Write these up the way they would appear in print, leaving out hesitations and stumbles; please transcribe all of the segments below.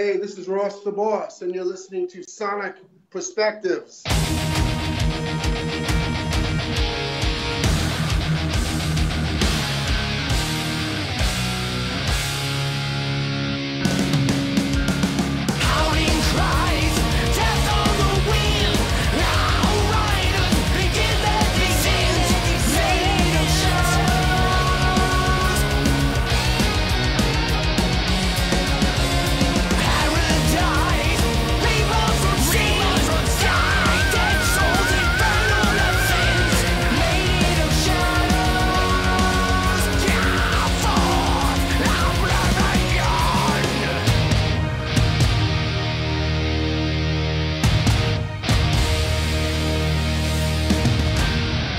Hey, this is Ross the Boss, and you're listening to Sonic Perspectives.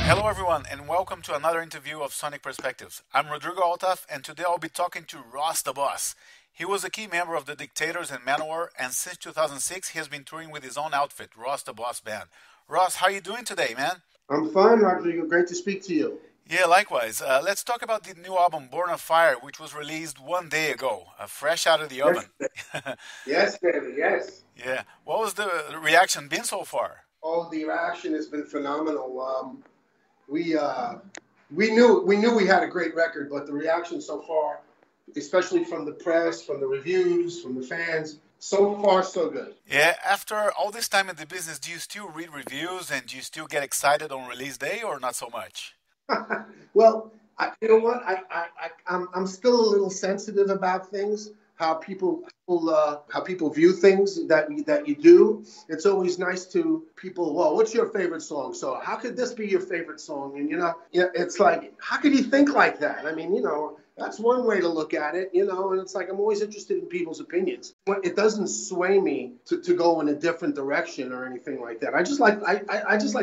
Hello everyone and welcome to another interview of Sonic Perspectives. I'm Rodrigo Altaf and today I'll be talking to Ross the Boss. He was a key member of the Dictators and Manowar, and since 2006 he has been touring with his own outfit, Ross the Boss Band. Ross, how are you doing today, man? I'm fine, Rodrigo. Great to speak to you. Yeah, likewise. Let's talk about the new album, Born on Fire, which was released one day ago, fresh out of the oven. Yes, baby, yes. Yeah. What was the reaction been so far? Oh, the reaction has been phenomenal. We knew we had a great record, but the reaction so far, especially from the press, from the reviews, from the fans, so far so good. Yeah, after all this time in the business, do you still read reviews and do you still get excited on release day or not so much? Well, you know what? I'm still a little sensitive about things. How people view things that you do. It's always nice to people. Well, what's your favorite song? So how could this be your favorite song? And it's like, how could you think like that? I mean, that's one way to look at it. And it's like I'm always interested in people's opinions. But it doesn't sway me to go in a different direction or anything like that. I just like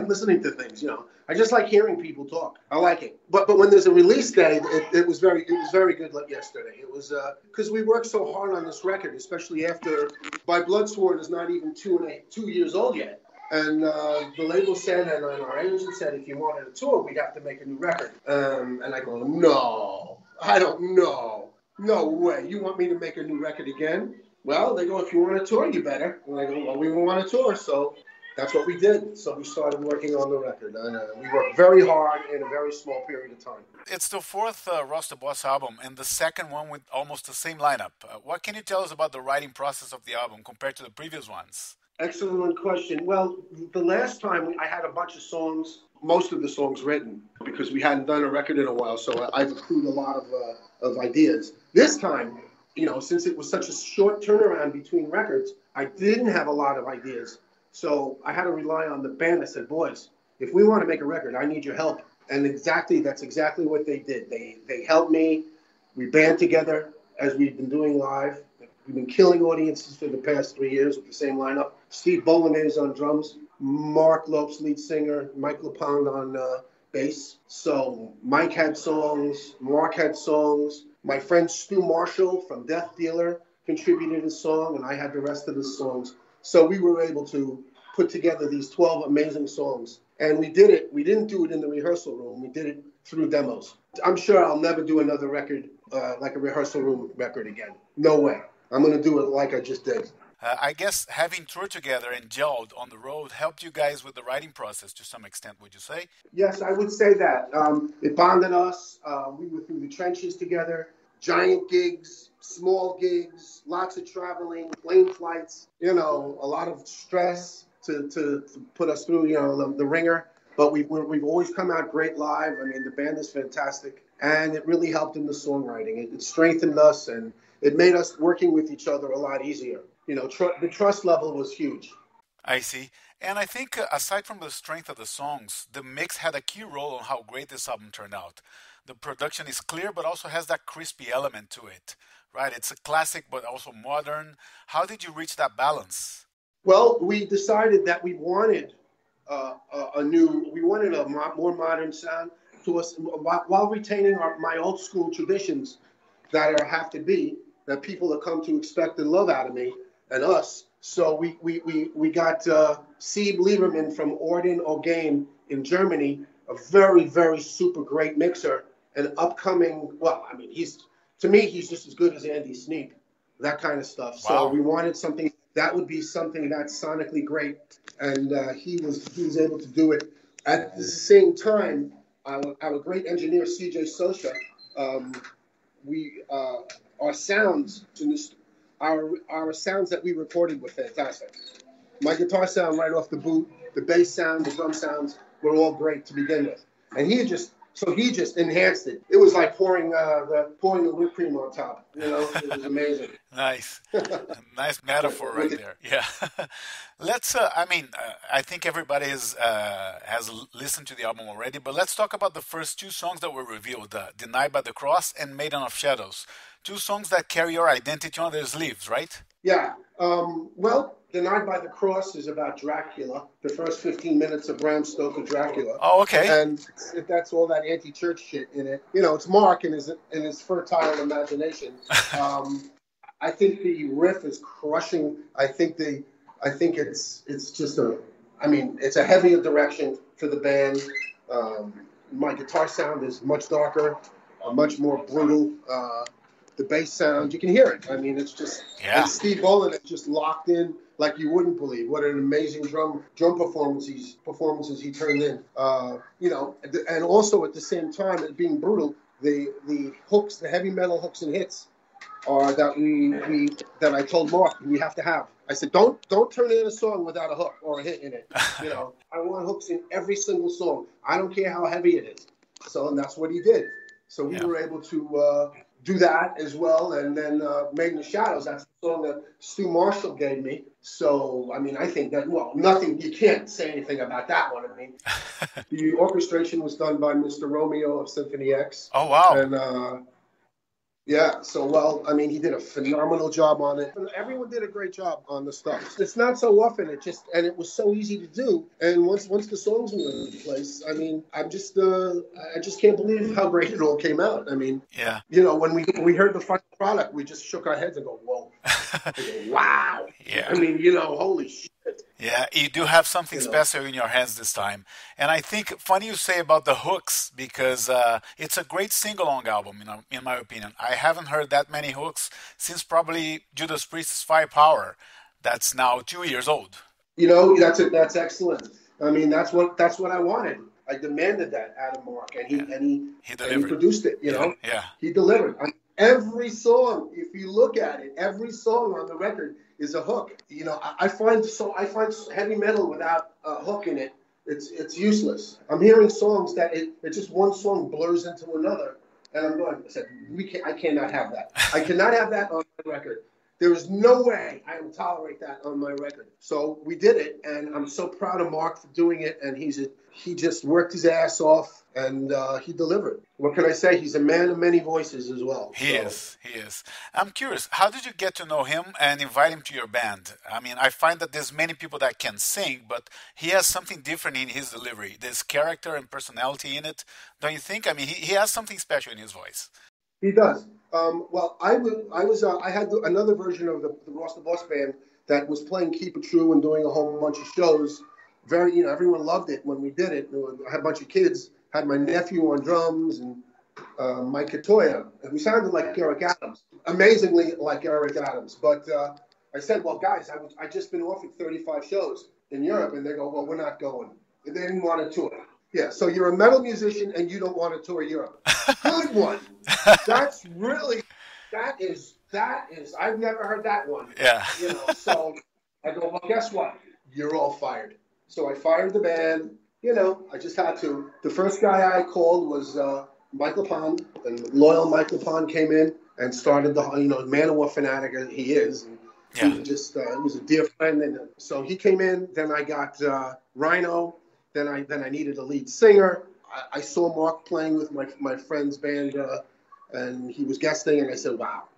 listening to things. I just like hearing people talk. I like it. But when there's a release day, it was very good like yesterday. It was because we worked so hard on this record, especially after By Blood Sworn is not even 2 years old yet. And the label said, and our agent said, if you wanted a tour, we'd have to make a new record. And I go, no, I don't know. No way. You want me to make a new record again? Well, they go, if you want a tour, you better. And I go, well, we want a tour, so that's what we did. So we started working on the record. And we worked very hard in a very small period of time. It's the fourth Ross the Boss album and the second one with almost the same lineup. What can you tell us about the writing process of the album compared to the previous ones? Excellent question. Well, the last time I had a bunch of songs, most of the songs written, because we hadn't done a record in a while, so I've accrued a lot of ideas. This time, since it was such a short turnaround between records, I didn't have a lot of ideas. So I had to rely on the band. I said, boys, if we want to make a record, I need your help. And that's exactly what they did. They helped me. We band together as we've been doing live. We've been killing audiences for the past 3 years with the same lineup. Steve Bolognese on drums, Mark Lopes, lead singer, Mike LePond on bass. So Mike had songs, Mark had songs. My friend Stu Marshall from Death Dealer contributed a song, and I had the rest of the songs. So we were able to put together these 12 amazing songs. And we did it. We didn't do it in the rehearsal room. We did it through demos. I'm sure I'll never do another record like a rehearsal room record again. No way. I'm going to do it like I just did. I guess having toured together and gelled on the road helped you guys with the writing process to some extent, would you say? Yes, I would say that. It bonded us. We were through the trenches together. Giant gigs, small gigs, lots of traveling, plane flights, a lot of stress to put us through, the ringer. But we've always come out great live. I mean, the band is fantastic. And it really helped in the songwriting. It strengthened us, and it made us working with each other a lot easier. The trust level was huge. I see. And I think aside from the strength of the songs, the mix had a key role on how great this album turned out. The production is clear, but also has that crispy element to it, right? It's a classic, but also modern. How did you reach that balance? Well, we decided that we wanted a more modern sound to us while retaining my old school traditions that have to be, that people have come to expect and love out of me and us. So we got Sieb Lieberman from Orden Orgain in Germany, a very, very super great mixer, an upcoming, he's just as good as Andy Sneap. that kind of stuff. Wow. So we wanted something that would be something that's sonically great, and he was able to do it. At the same time, our great engineer CJ Socha, our sounds our sounds that we recorded were fantastic. My guitar sound right off the boot, the bass sound, the drum sounds were all great to begin with, and he just enhanced it. It was like pouring the whipped cream on top. It was amazing. Nice. Nice metaphor right there. Yeah. I think everybody has listened to the album already, but let's talk about the first two songs that were revealed, Denied by the Cross and Maiden of Shadows. Two songs that carry your identity on their sleeves, right? Yeah. Well, Denied by the Cross is about Dracula, the first 15 minutes of Bram Stoker Dracula. Oh, okay. And that's all that anti-church shit in it. It's Mark and his fertile imagination. I think the riff is crushing. I think it's just it's a heavier direction for the band. My guitar sound is much darker, much more brutal. The bass sound, you can hear it. It's just, and Steve Bolin is just locked in like you wouldn't believe. What an amazing drum performances he turned in. And also at the same time, it being brutal, the hooks, the heavy metal hooks and hits are that I told Mark we have to have. I said, don't turn in a song without a hook or a hit in it. I want hooks in every single song. I don't care how heavy it is. And that's what he did. So we were able to do that as well. And then Maiden of Shadows, that's the song that Stu Marshall gave me. So, I think that, nothing, you can't say anything about that one. The orchestration was done by Mr. Romeo of Symphony X. Oh, wow. And, he did a phenomenal job on it. Everyone did a great job on the stuff. It's not so often, it was so easy to do. And once the songs were in place, I just can't believe how great it all came out. When we heard the final product, we just shook our heads and go, whoa. Wow. Yeah. Holy shit. Yeah, you do have something special in your hands this time. And I think funny you say about the hooks, because it's a great sing-along album, in my opinion. I haven't heard that many hooks since probably Judas Priest's Firepower. That's now 2 years old. That's excellent. That's what I wanted. I demanded that out of Mark, and he produced it. He delivered. Every song, if you look at it, every song on the record is a hook. I find heavy metal without a hook in it, it's useless. I'm hearing songs that it's just one song blurs into another, and I'm going, I cannot have that. I cannot have that on my record. There is no way I will tolerate that on my record. So we did it, and I'm so proud of Mark for doing it. And he just worked his ass off, and he delivered. What can I say? He's a man of many voices as well. He is. I'm curious, how did you get to know him and invite him to your band? I find that there's many people that can sing, but he has something different in his delivery. There's character and personality in it. Don't you think? He has something special in his voice. He does. I had another version of the Ross the Boss band that was playing Keep It True and doing a whole bunch of shows. Everyone loved it when we did it. I had a bunch of kids, had my nephew on drums and Mike Katoya, and we sounded like Eric Adams, amazingly like Eric Adams. But I said, well, guys, I just been offered 35 shows in Europe, and they go, well, we're not going. And they didn't want to tour. Yeah, so you're a metal musician and you don't want to tour Europe. Good one. That is, I've never heard that one. Yeah. So I go, well, guess what? You're all fired. So I fired the band. I just had to. The first guy I called was Michael Pond, and loyal Michael Pond came in and started the, Manowar fanatic as he is. And he just, he was a dear friend. And so he came in, then I got Rhino. Then I needed a lead singer. I saw Mark playing with my friend's band, and he was guesting, and I said, wow.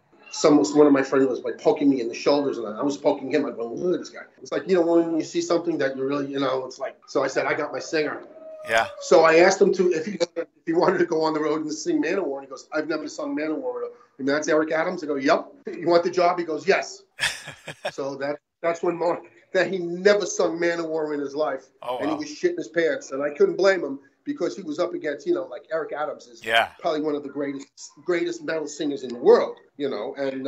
One of my friends was poking me in the shoulders, and I was poking him. I go, look at this guy. It's like, when you see something that you really, it's like, so I said, I got my singer. Yeah. So I asked him if he wanted to go on the road and sing Manowar, and he goes, I've never sung Manowar. And that's Eric Adams. I go, yep. You want the job? He goes, yes. So that's when Mark, that he never sung Manowar in his life. Oh, wow. And he was shitting his pants. And I couldn't blame him because he was up against, like Eric Adams is probably one of the greatest metal singers in the world, And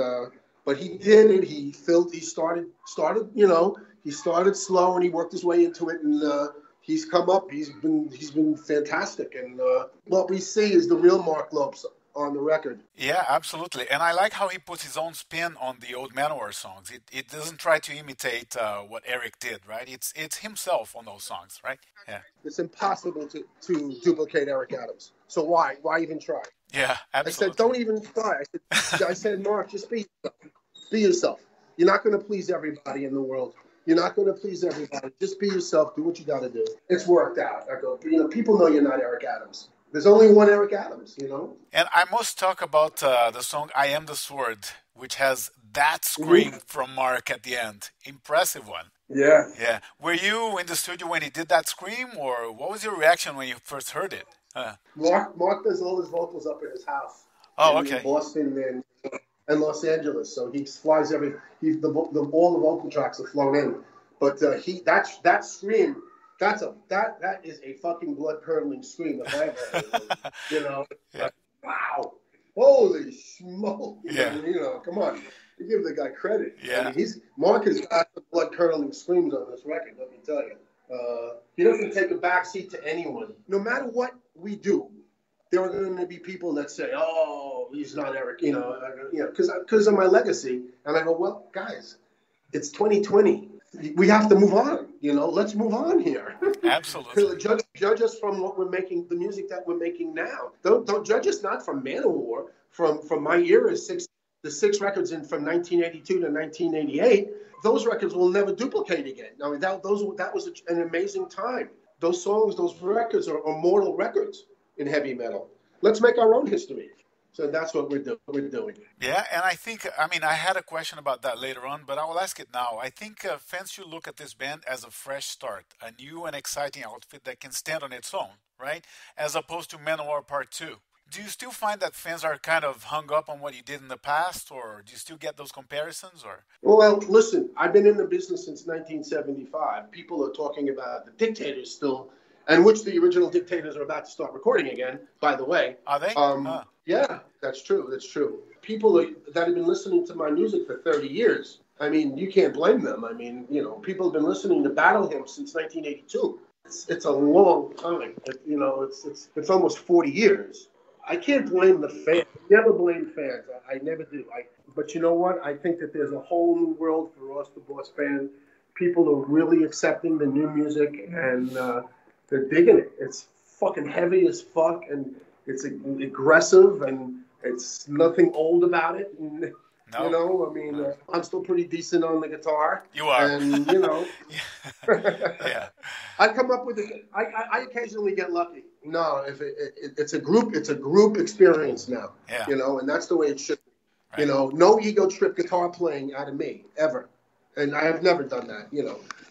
But he did it. He started, he started slow and he worked his way into it, and he's come up. He's been fantastic, and what we see is the real Mark Lopes on the record. Yeah, absolutely. And I like how he puts his own spin on the old Manowar songs. It doesn't try to imitate what Eric did, right? It's himself on those songs, right? Yeah. It's impossible to duplicate Eric Adams. So why even try? Yeah, absolutely. I said, don't even try. I said, Mark, just be yourself. Be yourself. You're not going to please everybody in the world. You're not going to please everybody. Just be yourself. Do what you got to do. It's worked out. I go, people know you're not Eric Adams. There's only one Eric Adams, And I must talk about the song I Am the Sword, which has that scream from Mark at the end. Impressive one. Yeah. Yeah. Were you in the studio when he did that scream, or what was your reaction when you first heard it? Mark does all his vocals up at his house. Oh, okay. In Boston and Los Angeles, so he flies all the vocal tracks are flown in. But that scream, that is a fucking blood curdling scream if I ever heard it. Yeah. Like, wow, holy smoke! Yeah. Come on, you give the guy credit. Yeah. I mean, Mark has got the blood curdling screams on this record. Let me tell you, he doesn't take a backseat to anyone. No matter what we do, there are going to be people that say, "Oh, he's not Eric," because of my legacy. And I go, "Well, guys, it's 2020. We have to move on. Let's move on here. Absolutely. judge us from what we're making, the music that we're making now. Don't judge us not from Manowar, from my era, the six records from 1982 to 1988. Those records will never duplicate again. I mean, that was an amazing time. Those songs, those records are immortal records in heavy metal. Let's make our own history." So that's what we're doing. Yeah, and I had a question about that later on, but I will ask it now. I think fans should look at this band as a fresh start, a new and exciting outfit that can stand on its own, right? As opposed to Manowar Part 2. Do you still find that fans are kind of hung up on what you did in the past, or do you still get those comparisons? Or Well, listen, I've been in the business since 1975. People are talking about the Dictators still, and which the original Dictators are about to start recording again, by the way. Are they? Yeah, that's true. People that have been listening to my music for 30 years, I mean, you can't blame them. I mean, people have been listening to Battle Hymn since 1982. It's a long time. It's almost 40 years. I can't blame the fans. Never blame fans. I never do. But you know what? I think that there's a whole new world for us, the Boss Band. People are really accepting the new music, and they're digging it. It's fucking heavy as fuck, and it's aggressive, and it's nothing old about it. And, I'm still pretty decent on the guitar. You are. And, Yeah. I come up with it. I occasionally get lucky. No, if it's a group experience now. Yeah. And that's the way it should be. Right. No ego trip guitar playing out of me, ever. And I have never done that,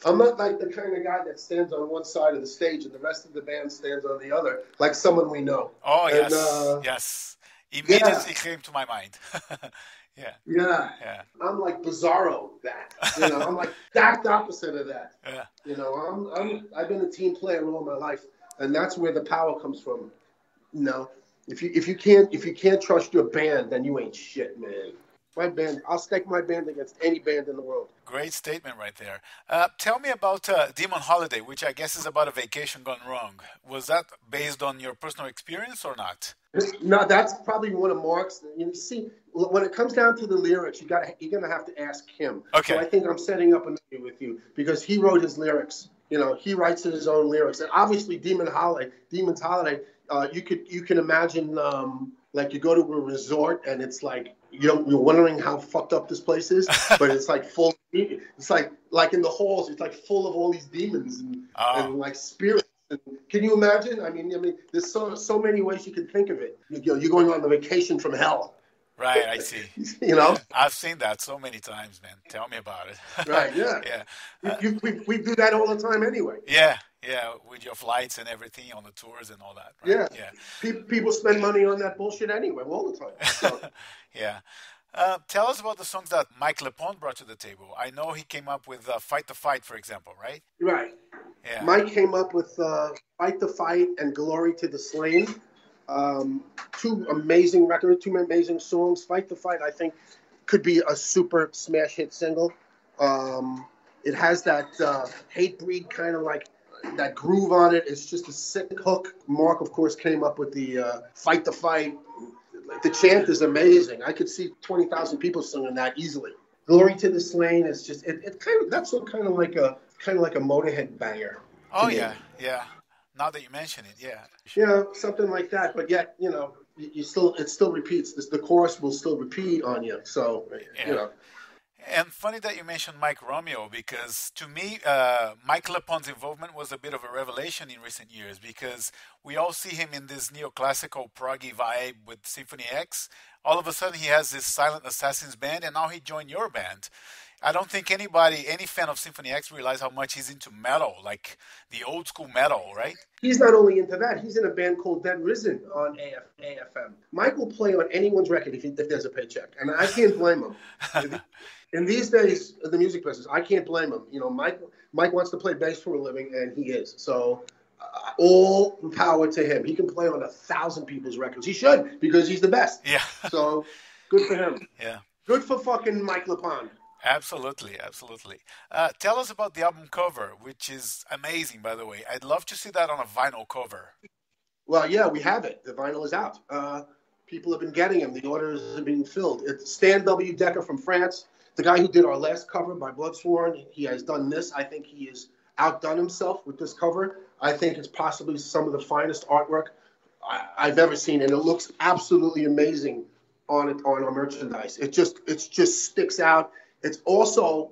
I'm not like the kind of guy that stands on one side of the stage and the rest of the band stands on the other, like someone we know. Oh, yes. Immediately came to my mind. Yeah. I'm like Bizarro that. I'm like exact opposite of that. Yeah. I've been a team player all my life, and that's where the power comes from. If you can't trust your band, then you ain't shit, man. My band, I'll stake my band against any band in the world. Great statement right there. Tell me about Demon Holiday, which I guess is about a vacation gone wrong. Was that based on your personal experience or not? No, that's probably one of Mark's. See, when it comes down to the lyrics, you're gonna have to ask him. Okay. So I think I'm setting up an interview with you because he wrote his lyrics. He writes his own lyrics, and obviously Demon's Holiday. You can imagine like you go to a resort and it's like you're wondering how fucked up this place is, but it's like full. It's like in the halls, it's like full of all these demons and like spirits. And can you imagine? I mean, there's so many ways you can think of it. You're going on the vacation from hell. Right, I see. I've seen that so many times, man. Tell me about it. Right, yeah. Yeah. We do that all the time anyway. Yeah, with your flights and everything on the tours and all that. Right? Yeah. People spend money on that bullshit anyway, all the time. So. Yeah. Tell us about the songs that Mike Lepone brought to the table. I know he came up with Fight the Fight, for example, right? Right. Yeah. Mike came up with Fight the Fight and Glory to the Slain. Two amazing records, two amazing songs. Fight the Fight, I think, could be a super smash hit single. It has that hate breed kind of like that groove on it. It's just a sick hook. Mark, of course, came up with the fight the fight. The chant is amazing. I could see 20,000 people singing that easily. Glory to the Slain is just it kind of that's kind of like a Motorhead banger. Oh yeah, yeah. Now that you mention it, yeah. Yeah, something like that. But yet, you still it still repeats. The chorus will still repeat on you. So And funny that you mentioned Mike Romeo, because to me, Mike LePond's involvement was a bit of a revelation in recent years, because we all see him in this neoclassical proggy vibe with Symphony X. All of a sudden he has this Silent Assassins band, and now he joined your band. I don't think any fan of Symphony X realize how much he's into metal, like the old school metal, right? He's not only into that, he's in a band called Dead Risen on AFM. Mike will play on anyone's record if there's a paycheck, and I can't blame him. In these days of the music business, I can't blame him. Mike wants to play bass for a living, and he is. So all power to him. He can play on 1,000 people's records. He should, because he's the best. Yeah. So good for him. Yeah. Good for fucking Mike LePond. Absolutely, absolutely. Tell us about the album cover, which is amazing, by the way. I'd love to see that on a vinyl cover. Well, yeah, we have it. The vinyl is out. People have been getting them. The orders have been filled. It's Stan W. Decker from France, the guy who did our last cover by Bloodsworn. He has done this. I think he has outdone himself with this cover. I think it's possibly some of the finest artwork I've ever seen, and it looks absolutely amazing on our merchandise. It just sticks out. It's also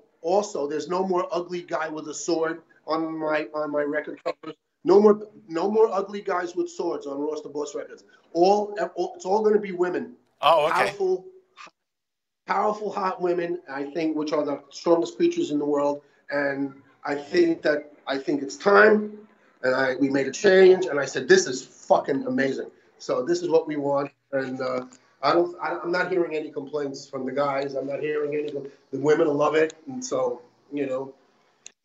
there's no more ugly guy with a sword on my record covers. No more ugly guys with swords on Ross the Boss records. It's all going to be women. Oh, okay. Powerful, hot women. I think, which are the strongest creatures in the world. And I think it's time. And we made a change. And I said, this is fucking amazing. So this is what we want. And I'm not hearing any complaints from the guys. I'm not hearing any. The women love it, and so the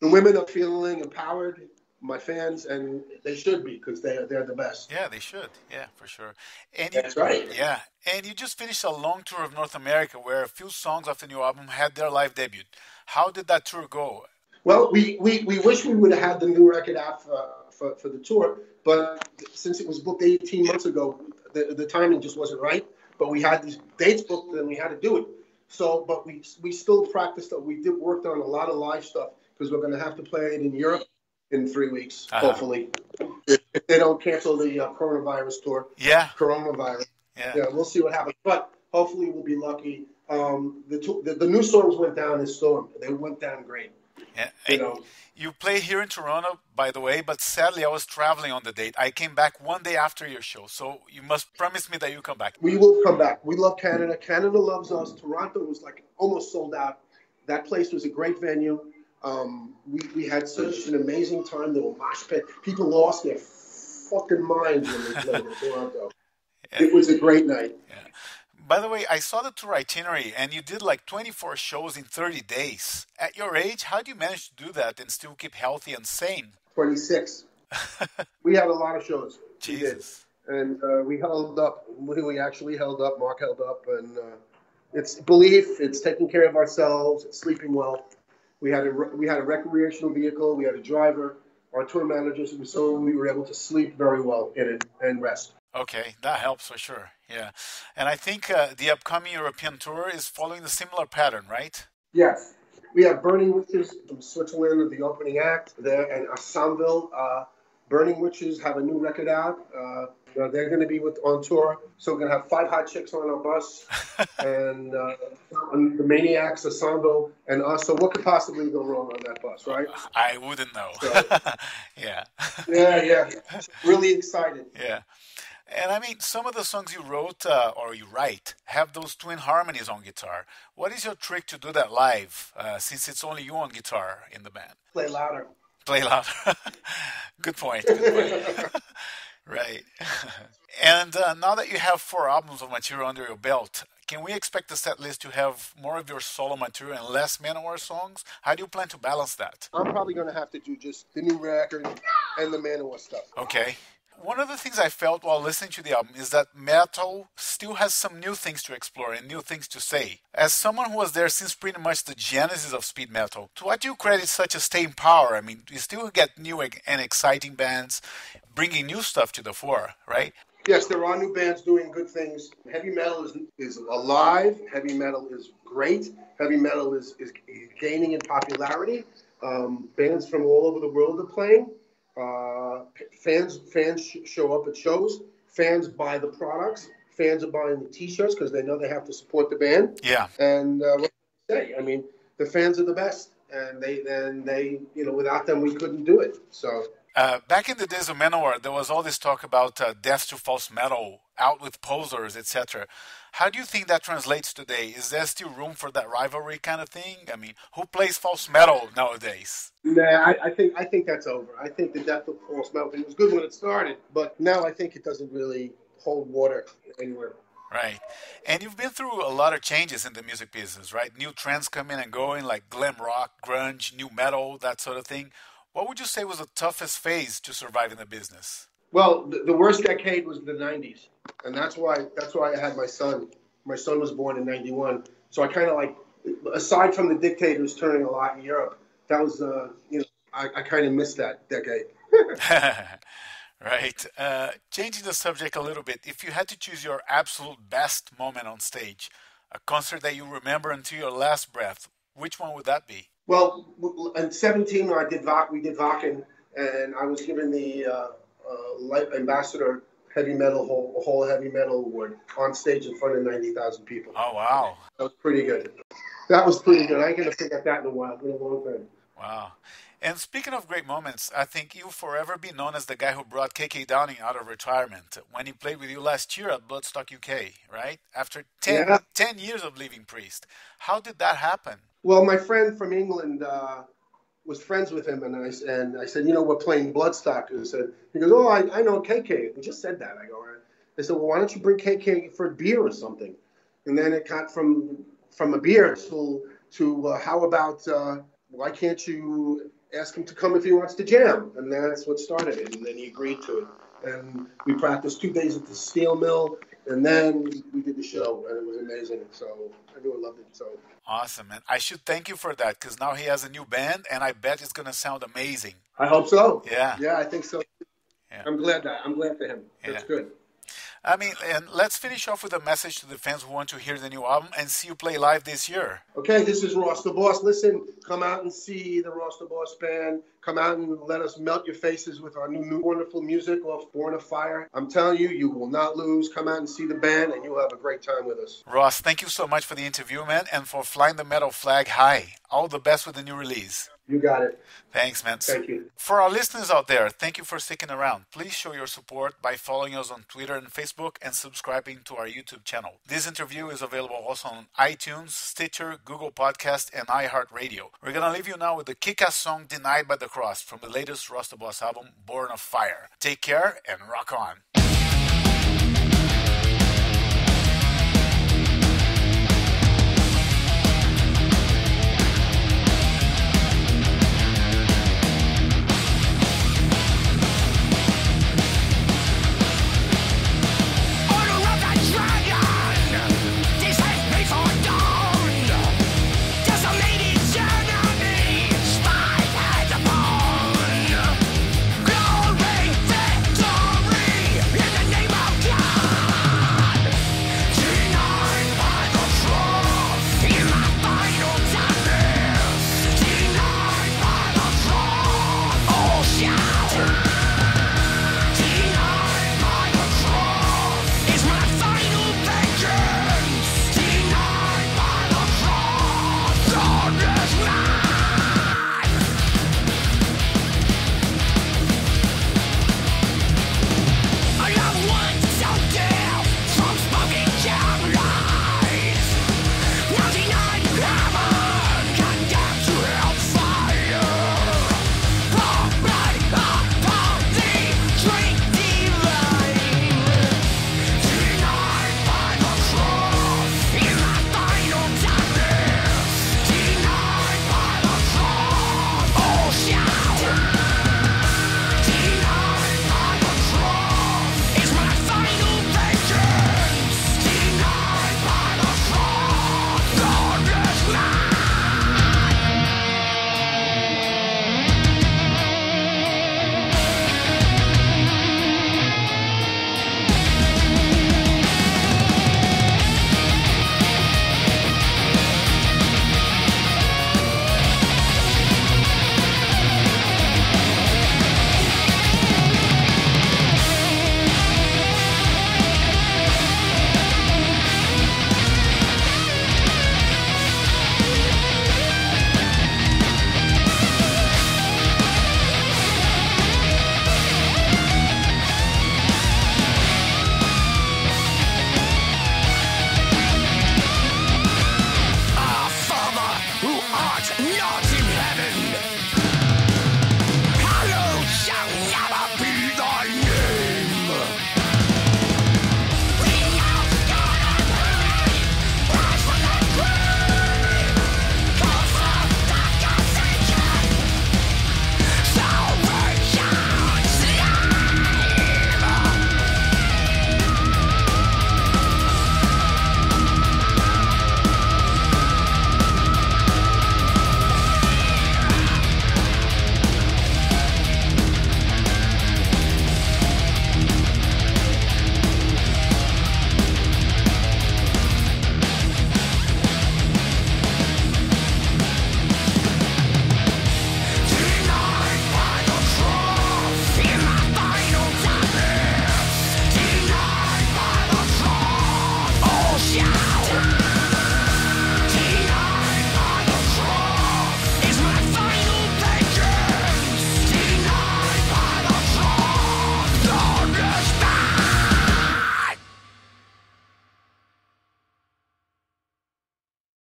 women are feeling empowered. My fans, and they should be, because they're the best. Yeah, they should. Yeah, for sure. And that's right. Yeah, and you just finished a long tour of North America, where a few songs of the new album had their live debut. How did that tour go? Well, we wish we would have had the new record out for the tour, but since it was booked 18 months ago, the timing just wasn't right. But we had these dates booked, and we had to do it. So, but we still practiced. We worked on a lot of live stuff, because we're going to have to play it in Europe in 3 weeks, hopefully, if they don't cancel the coronavirus tour. Yeah. Coronavirus. Yeah, we'll see what happens. But hopefully we'll be lucky. The new songs went down in storm. They went down great. Yeah. You played here in Toronto, by the way, but sadly I was traveling on the date. I came back one day after your show, so you must promise me that you come back. We will come back. We love Canada. Canada loves us. Toronto was like almost sold out. That place was a great venue. We had such an amazing time. There were mosh pit. People lost their fucking minds when they played in Toronto. Yeah. It was a great night. Yeah. By the way, I saw the tour itinerary, and you did like 24 shows in 30 days. At your age, how do you manage to do that and still keep healthy and sane? 26. We had a lot of shows. Jesus. And we held up. We actually held up. Mark held up. And it's belief. It's taking care of ourselves. It's sleeping well. We had a recreational vehicle. We had a driver. Our tour managers. So we were able to sleep very well in it and rest. Okay, that helps for sure. Yeah. And I think the upcoming European tour is following the similar pattern, right? Yes. We have Burning Witches from Switzerland, the opening act there, and Assemble. Burning Witches have a new record out. They're going to be on tour. So we're going to have 5 hot chicks on our bus. And the Maniacs, Assemble, and us. So what could possibly go wrong on that bus, right? I wouldn't know. So, yeah. Yeah. Really excited. Yeah. And I mean, some of the songs you wrote or you write have those twin harmonies on guitar. What is your trick to do that live, since it's only you on guitar in the band? Play louder. Play louder. Good point. Right. And now that you have 4 albums of material under your belt, can we expect the set list to have more of your solo material and less Manowar songs? How do you plan to balance that? I'm probably going to have to do just the new record and the Manowar stuff. Okay. one of the things I felt while listening to the album is that metal still has some new things to explore and new things to say. As someone who was there since pretty much the genesis of speed metal, to what do you credit such a staying power? I mean, you still get new and exciting bands bringing new stuff to the fore, right? Yes, there are new bands doing good things. Heavy metal is alive. Heavy metal is great. Heavy metal is gaining in popularity. Bands from all over the world are playing. Fans show up at shows. Fans buy the products. Fans are buying the T-shirts because they know they have to support the band. Yeah. And what can I say? I mean, the fans are the best, and they without them we couldn't do it. So. Back in the days of Manowar, there was all this talk about death to false metal, out with posers, etc. How do you think that translates today? Is there still room for that rivalry kind of thing? I mean, who plays false metal nowadays? Nah, I think that's over. I think the death of false metal thing was good when it started, but now I think it doesn't really hold water anywhere. Right. And you've been through a lot of changes in the music business, right? New trends coming and going, like glam rock, grunge, new metal, that sort of thing. What would you say was the toughest phase to survive in the business? Well, the worst decade was the 90s, and that's why I had my son. My son was born in 91, so I kind of like, aside from the Dictators touring a lot in Europe, that was I kind of missed that decade. Right. Changing the subject a little bit, if you had to choose your absolute best moment on stage, a concert that you remember until your last breath, which one would that be? Well, in 17, we did Wacken, and I was given the Ambassador Heavy Metal Hall Heavy Metal Award on stage in front of 90,000 people. Oh, wow. That was pretty good. That was pretty good. I ain't going to forget that in a while. It's been a long time. Wow. And speaking of great moments, I think you'll forever be known as the guy who brought KK Downing out of retirement when he played with you last year at Bloodstock UK, right? After 10 years of leaving Priest. How did that happen? Well, my friend from England was friends with him, and I said, we're playing Bloodstock. He goes, oh, I know KK. He just said that. I said, well, why don't you bring KK for a beer or something? And then it got from a beer to how about why can't you ask him to come if he wants to jam? And that's what started it. And then he agreed to it. And we practiced 2 days at the steel mill, and then we did the show, and it was amazing. So everyone loved it. So awesome, man. I should thank you for that, because now he has a new band, and I bet it's going to sound amazing. I hope so. Yeah. Yeah, I think so. Yeah. I'm glad for him. That's good. I mean, and let's finish off with a message to the fans who want to hear the new album and see you play live this year. Okay, this is Ross the Boss. Listen, come out and see the Ross the Boss band. Come out and let us melt your faces with our new wonderful music off Born of Fire. I'm telling you, you will not lose. Come out and see the band, and you'll have a great time with us. Ross, thank you so much for the interview, man, and for flying the metal flag high. All the best with the new release. You got it. Thanks, man. Thank you. For our listeners out there, thank you for sticking around. Please show your support by following us on Twitter and Facebook and subscribing to our YouTube channel. This interview is available also on iTunes, Stitcher, Google Podcast, and iHeartRadio. We're going to leave you now with the kick-ass song Denied by the Cross from the latest Ross the Boss album, Born of Fire. Take care and rock on.